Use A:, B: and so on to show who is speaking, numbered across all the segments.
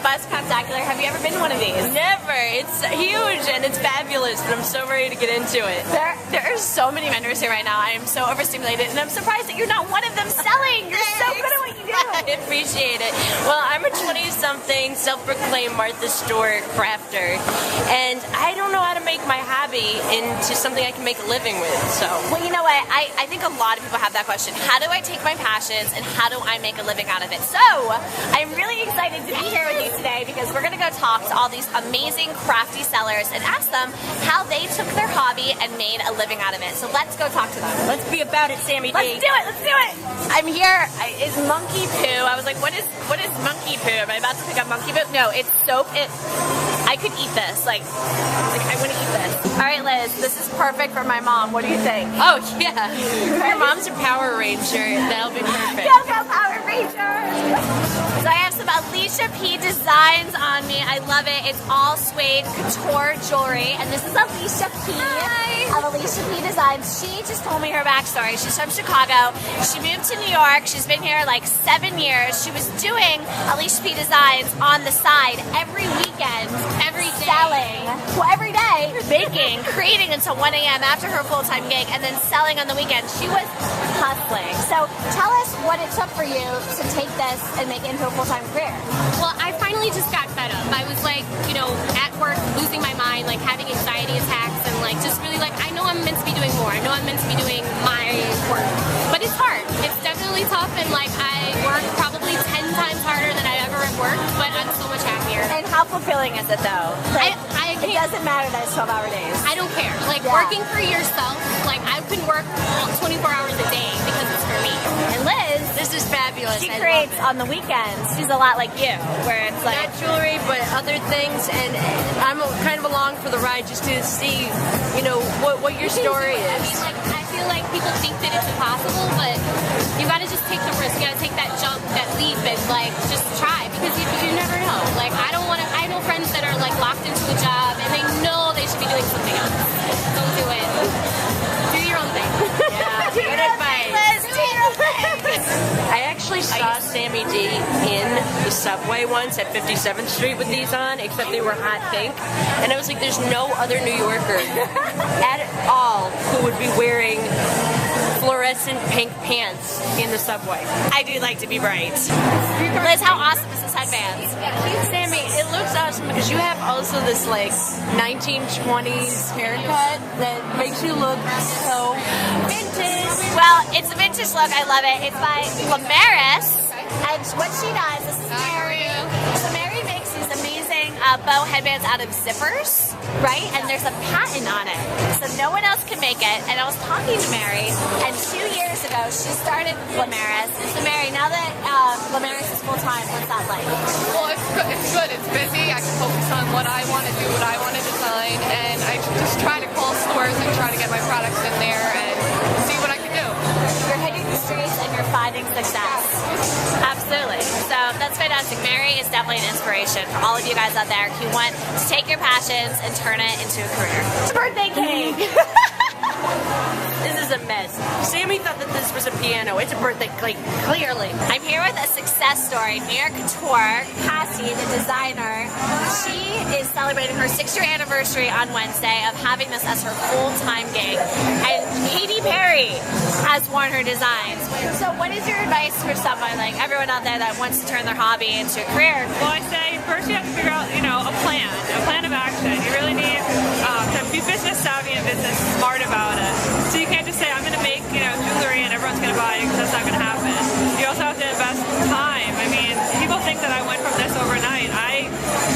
A: BUST Craftacular. Have you ever been to one of these?
B: Never. It's huge and it's fabulous, and I'm so ready to get into it.
A: There are so many vendors here right now. I am so overstimulated, and I'm surprised that you're not one of them selling. You're so good at what you do.
B: I appreciate it. Well, I'm a 20-something self-proclaimed Martha Stewart crafter, and I don't know how to make my hobby into something I can make a living with. So,
A: well, you know what? I think a lot of people have that question. How do I take my passions and how do I make a living out of it? So, I'm really excited to be here with you today because we're going to go talk to all these amazing crafty sellers and ask them how they took their hobby and made a living out of it. So let's go talk to them.
B: let's be about it, Sammy D.
A: Let's do it. Let's do it. I'm here. Is monkey poo? I was like, what is monkey poo? Am I about to pick up monkey poo? No, it's soap. I could eat this. Like I want to eat this. All right, Liz. This is perfect for my mom. What do you think?
B: Oh yeah, your mom's a Power Ranger. That'll be perfect.
A: Go Power Rangers! So I have some Alicia P designs on me. I love it. It's all suede couture jewelry, and this is Alicia P. Hi. Of Alicia P Designs. She just told me her backstory. She's from Chicago. She moved to New York. She's been here like 7 years. She was doing Alicia P Designs on the side every weekend, every day. Selling. Well, every day, baking, creating until 1 a.m. after her full-time gig, and then selling on the weekend. She was hustling. So tell us what it took for you to take this and make it into a full-time career.
C: Well, I finally just got fed up. I was like, you know, at work, losing my mind, like having anxiety attacks, and like just really like, I know I'm meant to be doing more. I know I'm meant to be doing my work. But it's hard. It's definitely tough, and like I work probably 10 times harder than I ever have worked, but I'm so much happier.
A: And how fulfilling is it though? Like, it doesn't matter that it's 12-hour days.
C: I don't care. Like working for yourself, like I can work 24 hours a day because it's for me.
A: And Liz,
B: This is fabulous.
A: she
B: I
A: creates
B: love it.
A: on the weekends. She's a lot like you, where it's like
B: Not jewelry, but other things, and I'm kind of along for the ride just to see, you know, what your story
C: I
B: is.
C: mean, like I feel like people think that it's impossible, but you gotta just take the risk. You gotta take that jump, that leap, and like just try because you never know. Like I know friends that are like locked into a job and they know they should be doing something else. Don't do it. Do your own thing.
B: Yeah, good advice.
A: Liz, do your own thing.
B: I actually saw Sammy D in the subway once at 57th Street with these on, except they were hot pink. And I was like, there's no other New Yorker at all who would be wearing fluorescent pink pants in the subway.
A: I do like to be bright. Liz, how awesome is this headband?
B: Sammy, it looks awesome because you have also this like 1920s haircut that makes you look so vintage.
A: Well, it's a vintage look. I love it. It's by gla-mar-ous. And what she does, this is Mary. So Mary makes these amazing bow headbands out of zippers, right? And there's a patent on it. So no one else can make it. And I was talking to Mary, and 2 years ago, she started gla-mar-ous. And so Mary, now that gla-mar-ous is full-time, what's that like?
D: Well, it's good. It's busy. I can focus on what I want to do, what I want to design, and I just try to call stores and try to get my products in there and see what I can do.
A: You're hitting the streets and you're finding success. Absolutely. So that's fantastic. Mary is definitely an inspiration for all of you guys out there who want to take your passions and turn it into a career. Birthday cake!
B: This is a mess. Sammy thought that this was a piano. It's a birthday cake, clearly.
A: I'm here with a success story. New York Couture, Cassie, the designer, she is celebrating her 6-year anniversary on Wednesday of having this as her full-time gig. And Katy Perry has worn her designs. So what is your advice for someone, like everyone out there that wants to turn their hobby into a career?
E: Well, I say first you have to figure out, you know, a plan of action. You really need to be business savvy and business smart about it. So you can't just say, I'm going to make, you know, jewelry and everyone's going to buy it, because that's not going to happen. You also have to invest time. I mean, people think that I went from this overnight.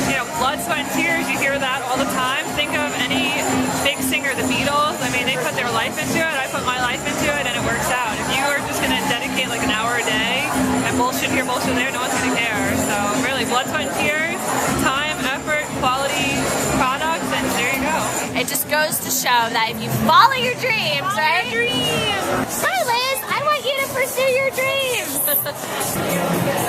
E: You know, blood, sweat, and tears, you hear that all the time. Think of any big singer, the Beatles. I mean, they put their life into it. I put my life into it, and it works out. If you are just going to dedicate like an hour a day and bullshit here, bullshit there, no one's going to care. So really, blood, sweat, and tears, time, effort, quality products, and there you go.
A: It just goes to show that if you follow your dreams, right? Hi, Liz. I want you to pursue your dreams.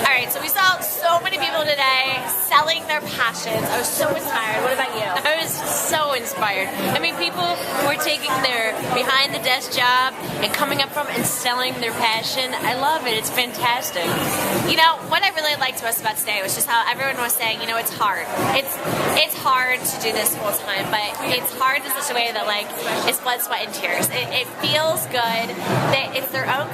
A: All right, so we saw so many people today selling following their passions. I was so inspired. What about you?
B: I was so inspired. I mean, people who are taking their behind-the-desk job and coming up from and selling their passion. I love it. It's fantastic.
A: You know, what I really liked most about today was just how everyone was saying, you know, it's hard. It's hard to do this full time, but it's hard in such a way that, like, it's blood, sweat, and tears. It feels good. It's their own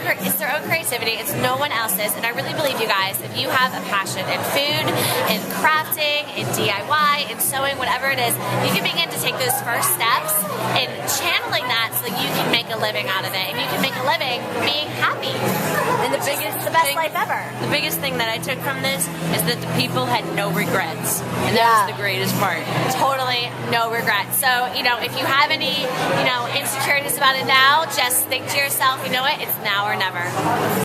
A: creativity. It's no one else's. And I really believe, you guys, if you have a passion in food, in crafting, in DIY, in sewing, whatever it is, you can begin to take those first steps in channeling that so that you can make a living out of it. And you can make a living being happy.
B: And the best
A: life ever.
B: The biggest thing that I took from this is that the people had no regrets. And that was the greatest part.
A: Totally no regrets. So, you know, if you have any, you know, insecurities about it now, just think to yourself, you know what, it's now or never.